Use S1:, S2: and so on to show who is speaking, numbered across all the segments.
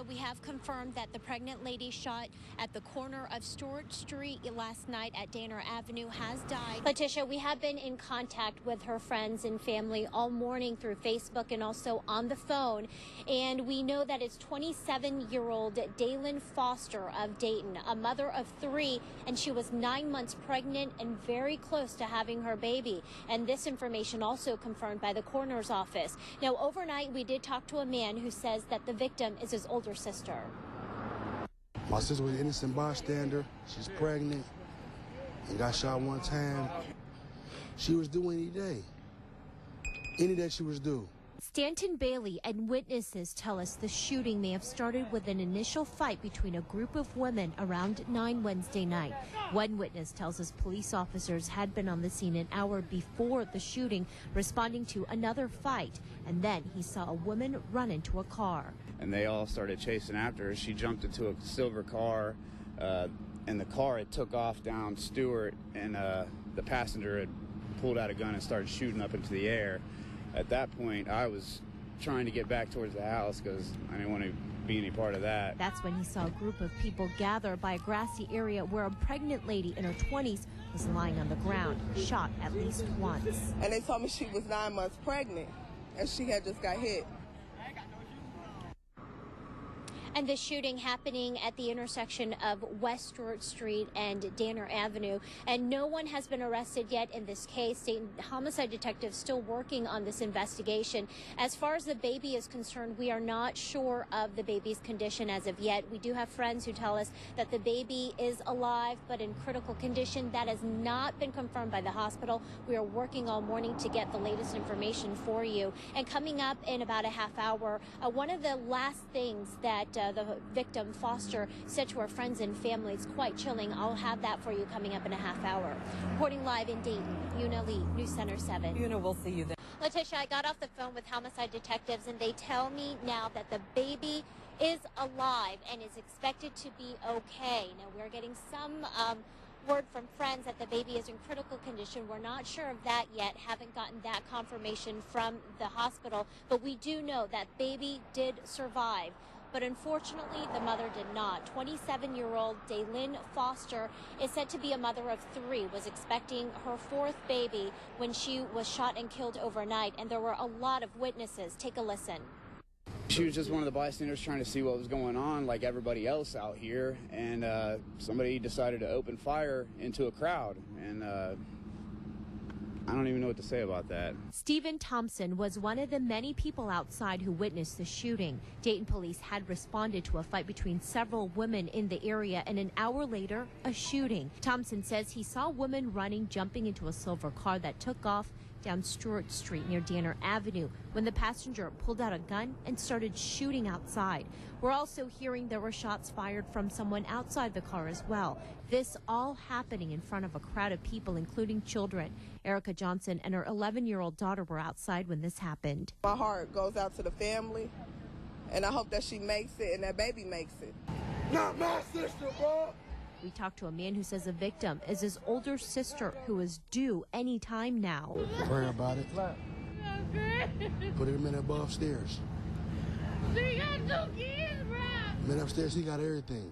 S1: Letitia, we have confirmed that the pregnant lady shot at the corner of Stewart Street last night at Dayton Avenue has died. Letitia, we have been in contact with her friends and family all morning through Facebook and also on the phone. And we know that it's 27-year-old Daylynn Foster of Dayton, a mother of 3, and she was 9 months pregnant and very close to having her baby. And this information also confirmed by the coroner's office. Now, overnight, we did talk to a man who says that the victim is his older sister.
S2: My sister was an innocent bystander. She's pregnant and got shot one time. She was due any day. Any day she was due.
S1: Stanton Bailey and witnesses tell us the shooting may have started with an initial fight between a group of women around 9 Wednesday night. One witness tells us police officers had been on the scene an hour before the shooting, responding to another fight, and then he saw a woman run into a car.
S3: And they all started chasing after her. She jumped into a silver car, and the car had took off down Stewart, and the passenger had pulled out a gun and started shooting up into the air. At that point, I was trying to get back towards the house because I didn't want to be any part of that.
S1: That's when he saw a group of people gather by a grassy area where a pregnant lady in her 20s was lying on the ground, shot at least once.
S4: And they told me she was 9 months pregnant and she had just got hit.
S1: And the shooting happening at the intersection of West Stewart Street and Danner Avenue. And no one has been arrested yet in this case. State homicide detectives still working on this investigation. As far as the baby is concerned, we are not sure of the baby's condition as of yet. We do have friends who tell us that the baby is alive but in critical condition. That has not been confirmed by the hospital. We are working all morning to get the latest information for you. And coming up in about a half hour, one of the last things that the victim, Foster, said to her friends and family. It's quite chilling. I'll have that for you coming up in a half hour. Reporting live in Dayton, Yuna Lee, News Center 7.
S5: Yuna, we'll see you there.
S1: Letitia, I got off the phone with homicide detectives, and they tell me now that the baby is alive and is expected to be okay. Now, we're getting some word from friends that the baby is in critical condition. We're not sure of that yet, haven't gotten that confirmation from the hospital, but we do know that baby did survive. But unfortunately, the mother did not. 27-year-old Daylynn Foster is said to be a mother of 3, was expecting her 4th baby when she was shot and killed overnight, and there were a lot of witnesses. Take a listen.
S3: She was just one of the bystanders trying to see what was going on like everybody else out here, and somebody decided to open fire into a crowd, and I don't even know what to say about that.
S1: Stephen Thompson was one of the many people outside who witnessed the shooting. Dayton police had responded to a fight between several women in the area, and an hour later, a shooting. Thompson says he saw a woman running, jumping into a silver car that took off down Stewart Street near Danner Avenue when the passenger pulled out a gun and started shooting outside. We're also hearing there were shots fired from someone outside the car as well. This all happening in front of a crowd of people, including children. Erica Johnson and her 11-year-old daughter were outside when this happened.
S4: My heart goes out to the family, and I hope that she makes it and that baby makes it.
S2: Not my sister, bro!
S1: We talked to a man who says the victim is his older sister who is due any time now.
S2: Pray about it. Put him in above stairs.
S6: She got 2 kids, bro.
S2: Man upstairs, he got everything.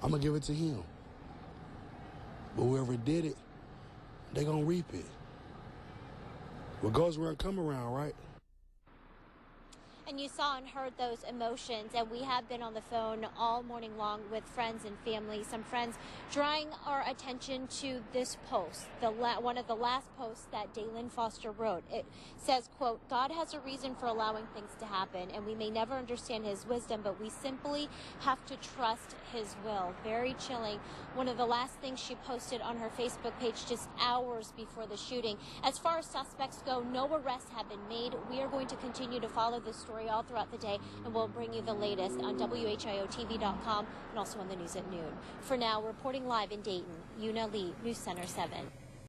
S2: I'm gonna give it to him. But whoever did it, they gonna reap it. What goes around, come around, right?
S1: And you saw and heard those emotions, and we have been on the phone all morning long with friends and family. Some friends drawing our attention to this post, one of the last posts that Daylynn Foster wrote. It says, quote, "God has a reason for allowing things to happen, and we may never understand his wisdom, but we simply have to trust his will." Very chilling. One of the last things she posted on her Facebook page just hours before the shooting. As far as suspects go, no arrests have been made. We are going to continue to follow this story all throughout the day, and we'll bring you the latest on WHIOTV.com and also on the news at noon. For now, reporting live in Dayton, Yuna Lee, News Center 7.